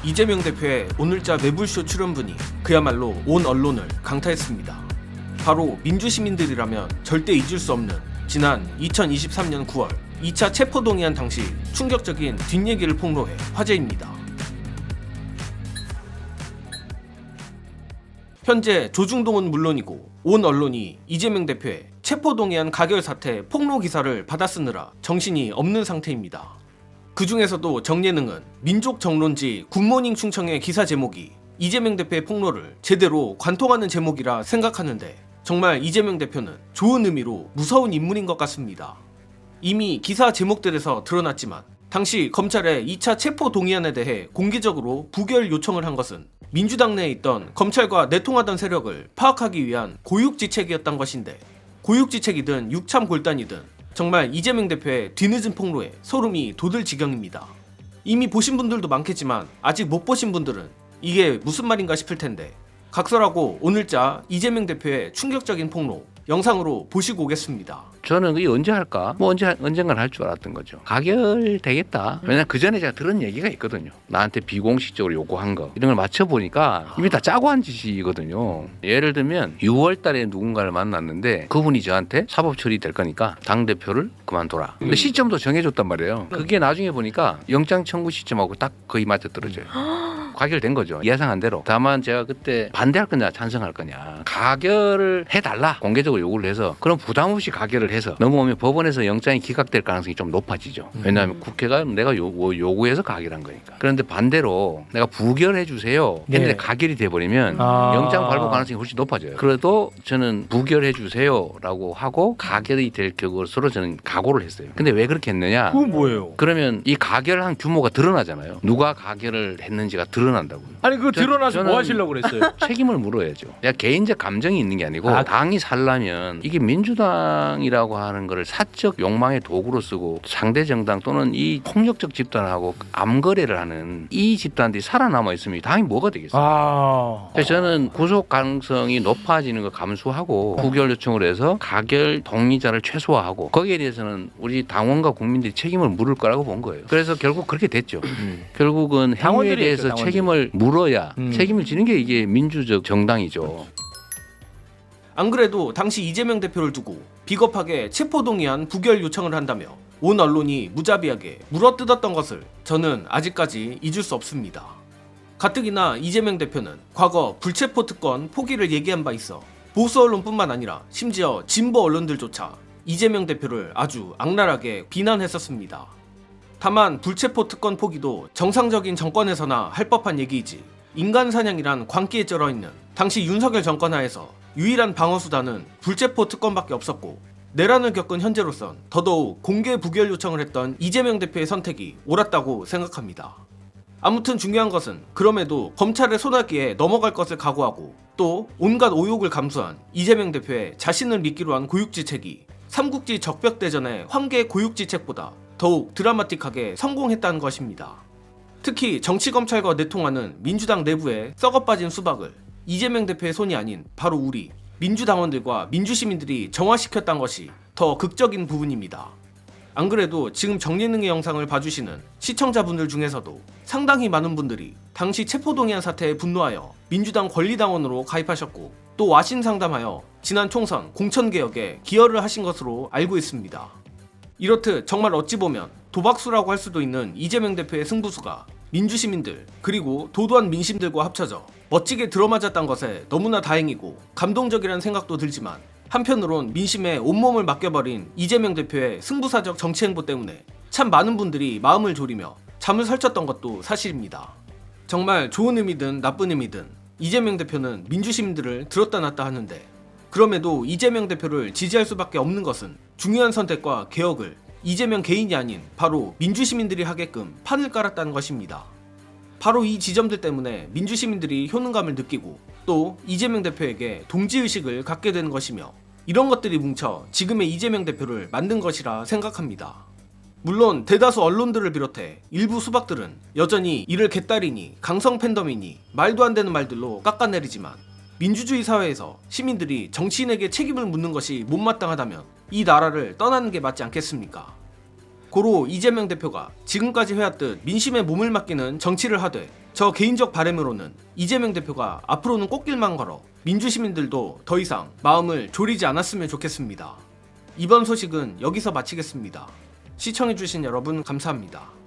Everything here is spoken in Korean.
이재명 대표의 오늘자 매불쇼 출연분이 그야말로 온 언론을 강타했습니다. 바로 민주시민들이라면 절대 잊을 수 없는 지난 2023년 9월 2차 체포동의안 당시 충격적인 뒷얘기를 폭로해 화제입니다. 현재 조중동은 물론이고 온 언론이 이재명 대표의 체포동의안 가결 사태 폭로 기사를 받아쓰느라 정신이 없는 상태입니다. 그 중에서도 정예능은 민족 정론지 굿모닝 충청의 기사 제목이 이재명 대표의 폭로를 제대로 관통하는 제목이라 생각하는데 정말 이재명 대표는 좋은 의미로 무서운 인물인 것 같습니다. 이미 기사 제목들에서 드러났지만 당시 검찰의 2차 체포 동의안에 대해 공개적으로 부결 요청을 한 것은 민주당 내에 있던 검찰과 내통하던 세력을 파악하기 위한 고육지책이었던 것인데, 고육지책이든 육참골단이든 정말 이재명 대표의 뒤늦은 폭로에 소름이 돋을 지경입니다. 이미 보신 분들도 많겠지만 아직 못 보신 분들은 이게 무슨 말인가 싶을 텐데, 각설하고 오늘자 이재명 대표의 충격적인 폭로 영상으로 보시고 오겠습니다. 저는 이게 언제 할까? 언젠간 할 줄 알았던 거죠. 가결되겠다. 왜냐면 그 전에 제가 들은 얘기가 있거든요. 나한테 비공식적으로 요구한 거 이런 걸 맞춰보니까 이미 다 짜고 한 짓이거든요. 예를 들면 6월 달에 누군가를 만났는데 그분이 저한테 사법 처리될 거니까 당대표를 그만둬라. 근데 시점도 정해줬단 말이에요. 그게 나중에 보니까 영장 청구 시점하고 딱 거의 맞아떨어져요. 가결된 거죠. 예상한 대로. 다만 제가 그때 반대할 거냐 찬성할 거냐 가결을 해달라 공개적으로 요구를 해서 그럼 부담 없이 가결을 해서 넘어오면 법원에서 영장이 기각될 가능성이 좀 높아지죠. 왜냐하면 국회가 내가 요구해서 가결한 거니까. 그런데 반대로 내가 부결해 주세요 했는데 가결이 돼버리면 영장 발부 가능성이 훨씬 높아져요. 그래도 저는 부결해 주세요라고 하고 가결이 될 것으로 저는 각오를 했어요. 근데 왜 그렇게 했느냐? 그건 뭐예요? 그러면 이 가결한 규모가 드러나잖아요. 누가 가결을 했는지가 드러난다고요. 아니 그거 드러나서 뭐 하시려고 그랬어요? 책임을 물어야죠. 내가 개인적 감정이 있는 게 아니고 당이 살려면 이게 민주당이라고 하는 거를 사적 욕망의 도구로 쓰고 상대 정당 또는 이 폭력적 집단하고 암거래를 하는 이 집단들이 살아남아 있으면 당이 뭐가 되겠어요? 그래서 저는 구속 가능성이 높아지는 걸 감수하고 부결 요청을 해서 가결 동의자를 최소화하고 거기에 대해서는 우리 당원과 국민들이 책임을 물을 거라고 본 거예요. 그래서 결국 그렇게 됐죠. 결국은 행위에 대해서 당원들이 책임을 물어야 책임을 지는 게 이게 민주적 정당이죠. 안 그래도 당시 이재명 대표를 두고 비겁하게 체포동의안 부결 요청을 한다며 온 언론이 무자비하게 물어뜯었던 것을 저는 아직까지 잊을 수 없습니다. 가뜩이나 이재명 대표는 과거 불체포 특권 포기를 얘기한 바 있어 보수 언론뿐만 아니라 심지어 진보 언론들조차 이재명 대표를 아주 악랄하게 비난했었습니다. 다만 불체포 특권 포기도 정상적인 정권에서나 할 법한 얘기이지 인간 사냥이란 광기에 쩔어있는 당시 윤석열 정권 하에서 유일한 방어수단은 불체포 특권밖에 없었고 내란을 겪은 현재로선 더더욱 공개 부결 요청을 했던 이재명 대표의 선택이 옳았다고 생각합니다. 아무튼 중요한 것은 그럼에도 검찰의 손아귀에 넘어갈 것을 각오하고 또 온갖 오욕을 감수한 이재명 대표의 자신을 믿기로 한 고육지책이 삼국지 적벽대전의 황계 고육지책보다 더욱 드라마틱하게 성공했다는 것입니다. 특히 정치검찰과 내통하는 민주당 내부에 썩어빠진 수박을 이재명 대표의 손이 아닌 바로 우리 민주당원들과 민주시민들이 정화시켰다는 것이 더 극적인 부분입니다. 안 그래도 지금 정예능의 영상을 봐주시는 시청자분들 중에서도 상당히 많은 분들이 당시 체포동의안 사태에 분노하여 민주당 권리당원으로 가입하셨고 또 와신 상담하여 지난 총선 공천개혁에 기여를 하신 것으로 알고 있습니다. 이렇듯 정말 어찌 보면 도박수라고 할 수도 있는 이재명 대표의 승부수가 민주시민들 그리고 도도한 민심들과 합쳐져 멋지게 들어맞았던 것에 너무나 다행이고 감동적이라는 생각도 들지만 한편으론 민심에 온몸을 맡겨버린 이재명 대표의 승부사적 정치행보 때문에 참 많은 분들이 마음을 졸이며 잠을 설쳤던 것도 사실입니다. 정말 좋은 의미든 나쁜 의미든 이재명 대표는 민주시민들을 들었다 놨다 하는데 그럼에도 이재명 대표를 지지할 수밖에 없는 것은 중요한 선택과 개혁을 이재명 개인이 아닌 바로 민주시민들이 하게끔 판을 깔았다는 것입니다. 바로 이 지점들 때문에 민주시민들이 효능감을 느끼고 또 이재명 대표에게 동지의식을 갖게 되는 것이며 이런 것들이 뭉쳐 지금의 이재명 대표를 만든 것이라 생각합니다. 물론 대다수 언론들을 비롯해 일부 수박들은 여전히 이를 개딸이니 강성 팬덤이니 말도 안 되는 말들로 깎아내리지만 민주주의 사회에서 시민들이 정치인에게 책임을 묻는 것이 못마땅하다면 이 나라를 떠나는 게 맞지 않겠습니까? 고로 이재명 대표가 지금까지 해왔듯 민심에 몸을 맡기는 정치를 하되 저 개인적 바람으로는 이재명 대표가 앞으로는 꽃길만 걸어 민주시민들도 더 이상 마음을 졸이지 않았으면 좋겠습니다. 이번 소식은 여기서 마치겠습니다. 시청해주신 여러분 감사합니다.